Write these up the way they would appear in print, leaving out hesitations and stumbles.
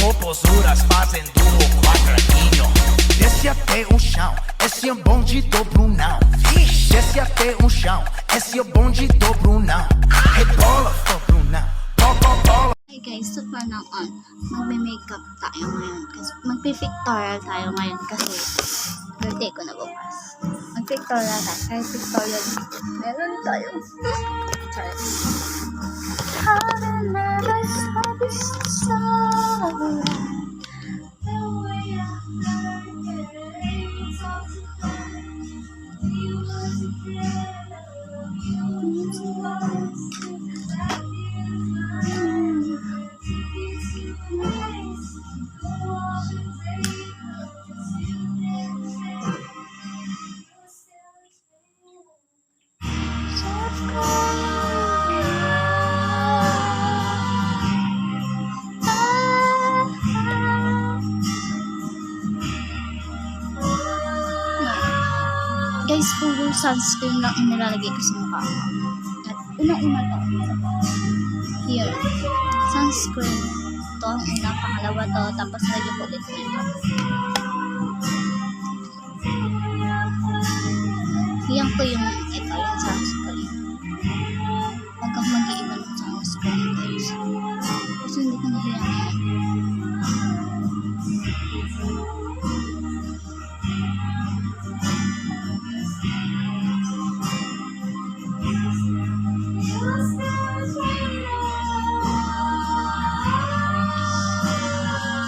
popozuras fazendo o quadradinho. Desce até o chão, esse é o bonde do Brunão. Desce até o chão, esse é o bonde do Brunão. Rebola for Brunão, bola. Hi guys, so far now on, magme-makeup tayo ngayon. Kasi magpi-pictorial tayo ngayon kasi birthday ko na bukas. Mag-pictorial tayo. Ay, pictorial. Meron tayo. Sorry. I never saw this song. Guys, puro sunscreen lang ang nilalagay ko sa mukha ko. At unang-una to. Here. Sunscreen. Ito ang unang, pangalawa to. Tapos lagyan ko ulit nito. Hiyang ko yung ito, yung sunscreen. Huwag kang mag-iiba ng sunscreen, guys. Kasi hindi ko nahiyang yan.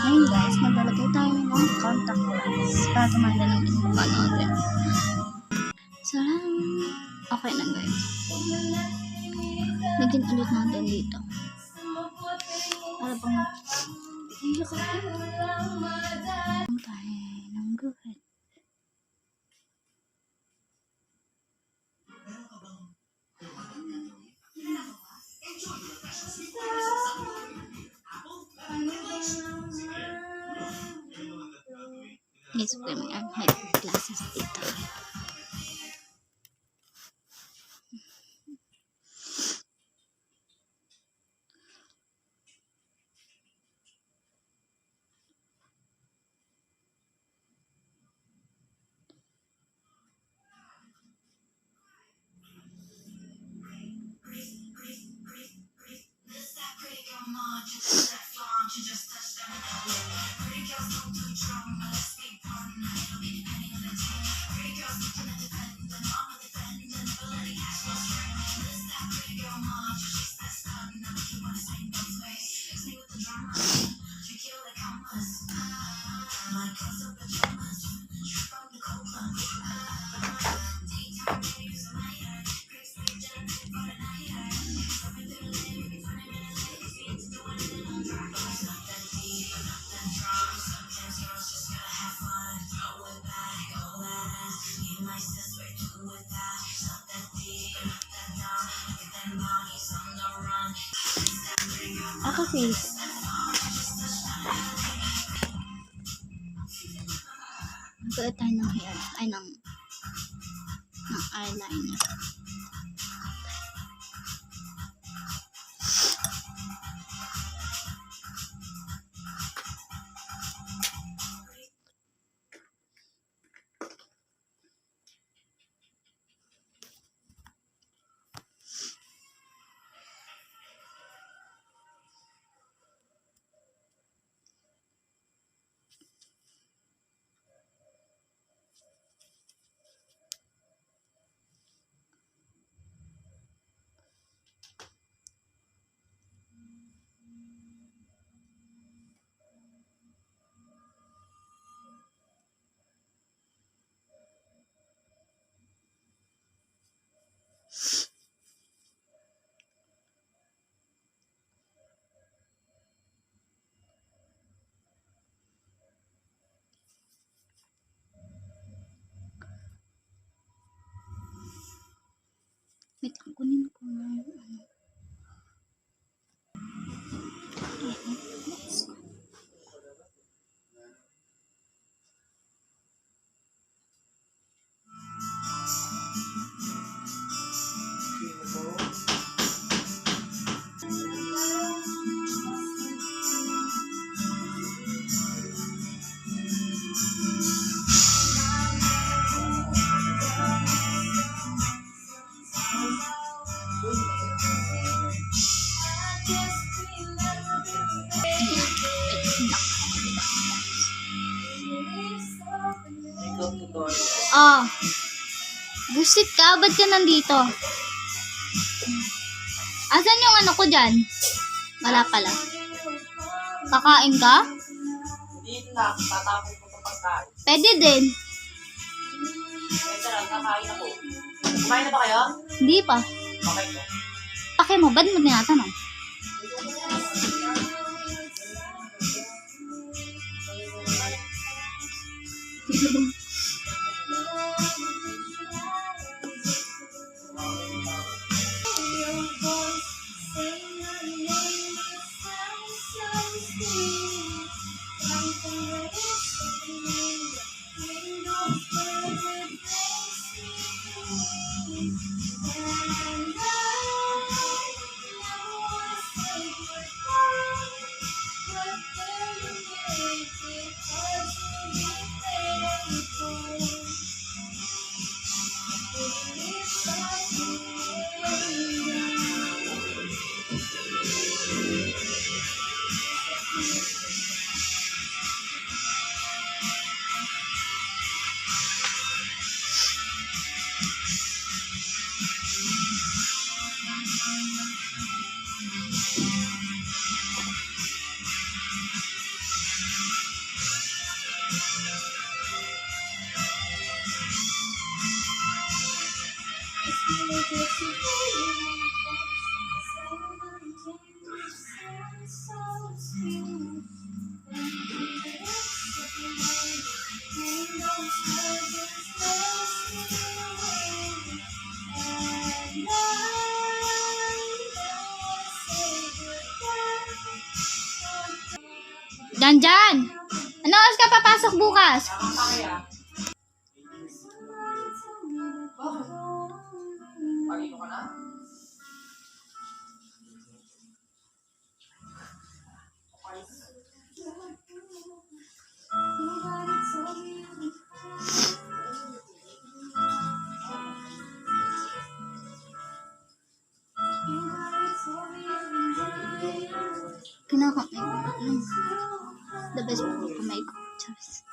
Ngayon guys, maglalagay tayo ng contact lens para tumanda ng mukha natin. Okay na guys. Lagyan ulit natin dito. Para bang tayo ng guhit. Yes, may head glasses dito. Ako face. Magsuot tayo ng hair, ay ng eyeliner. Wait, kunin ko na yung ano. Busit ka? Ba't ka nandito? Asan yung ano ko dyan? Wala pala. Kakain ka? Hindi na, tatapon ko sa pagkain. Pwede din. Pwede lang, kakain ako. Kumain na ba kayo? Hindi pa. Okay po. Pake mo, ba't mo tinatanong? Janjan! Ano oras ka papasok bukas? Palino ka na? Kinakamay ko. The best po kamay ko. Charis.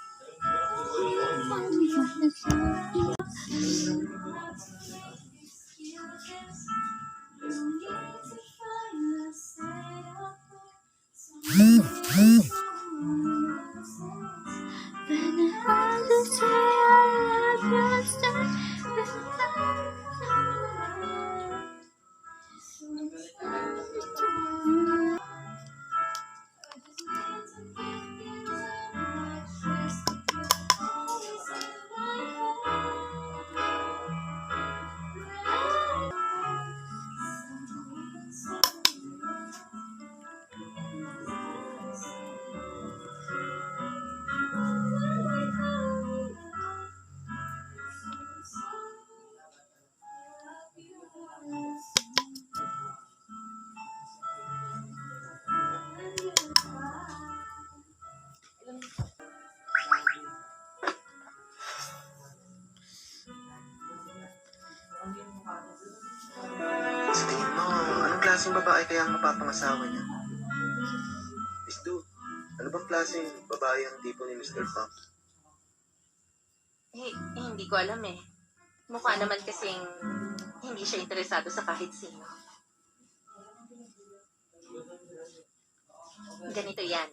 Sa tingin mo, anong klaseng babae kaya ang mapapangasawa niya? Miss Du, ano bang klaseng babae ang tipo ni Mr. Fox? Hindi ko alam eh. Mukha naman kasing hindi siya interesado sa kahit sino. Ganito yan.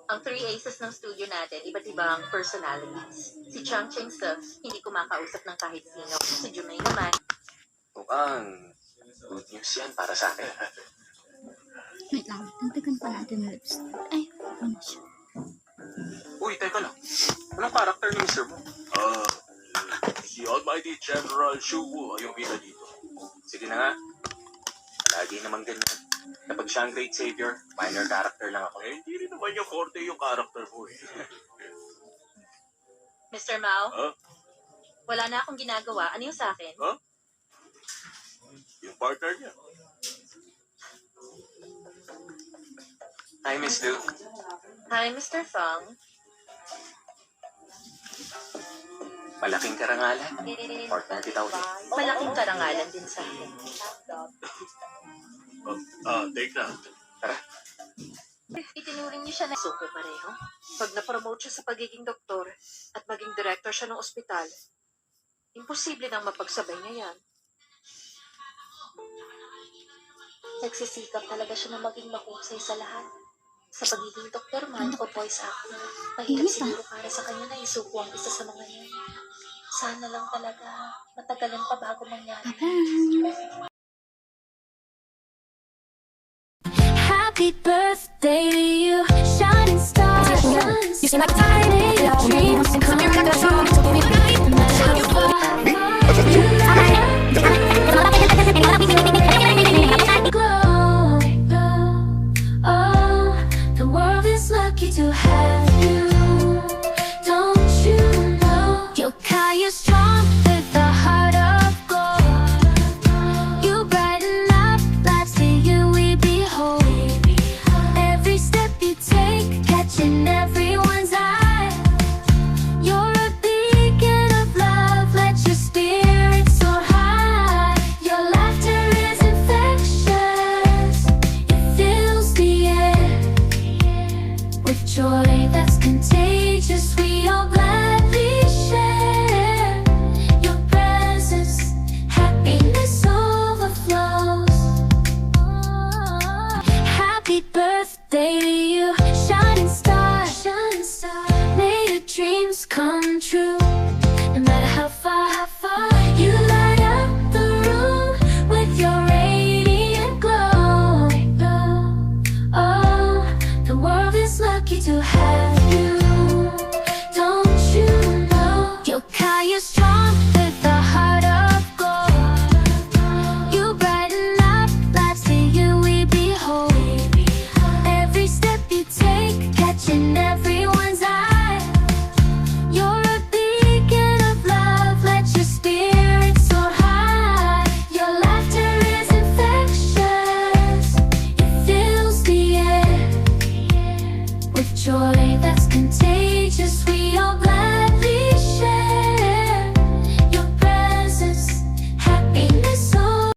Ang 3 aces ng studio natin, iba't ibang personalities. Si Chang Cheng Se, hindi kumakausap ng kahit sino. Si Junmai naman, Mukhang good news yan para sa akin. Wait lang. Tagtagan pa natin ng lipstick. Ay, ano siya? Uy, teka lang. Anong karakter ni Mr. Mo? Si Almighty General Shuwu ay yung bida dito. Sige na nga. Lagi naman ganyan. Kapag siya ang great savior, minor character lang ako. Eh, hindi rin naman yung forte yung character mo eh. Mr. Mao, Huh? wala na akong ginagawa. Ano yung sa akin? Huh? Yung partner niya. Hi, Miss Du. Hi, Mr. Fang. Malaking karangalan. Partner kita ulit. Malaking karangalan din sa akin. Take na. Itinuring niyo siya na suko pareho. Pag na-promote siya sa pagiging doktor at maging director siya ng ospital, Imposible nang mapagsabay niya yan. Nagsisikap talaga siya na maging mahusay sa lahat. Sa pagiging doktor man o voice actor, mahirap Init, siguro para sa kanya na isuko ang isa sa mga yan. Sana lang talaga matagalan pa bago mangyari. Happy birthday to you, shining star. You seem like a tiny dreams. Come here, I got a song. So give me the night. No matter how far you light up, glow. Oh, the world is lucky to have you. Don't you know? You're kind, you're strong with a heart of gold. You brighten up lives to you we behold. Every step you take, catching everyone's eye. You're a beacon of love, let your spirit soar high. Your laughter is infectious, it fills the air with joy that's contagious. We all gladly share your presence, happiness overflows. Happy birthday to you, shining star, shining star. May your dreams come true. No matter how far you light up the room with your radiant glow. Oh, the world is lucky to have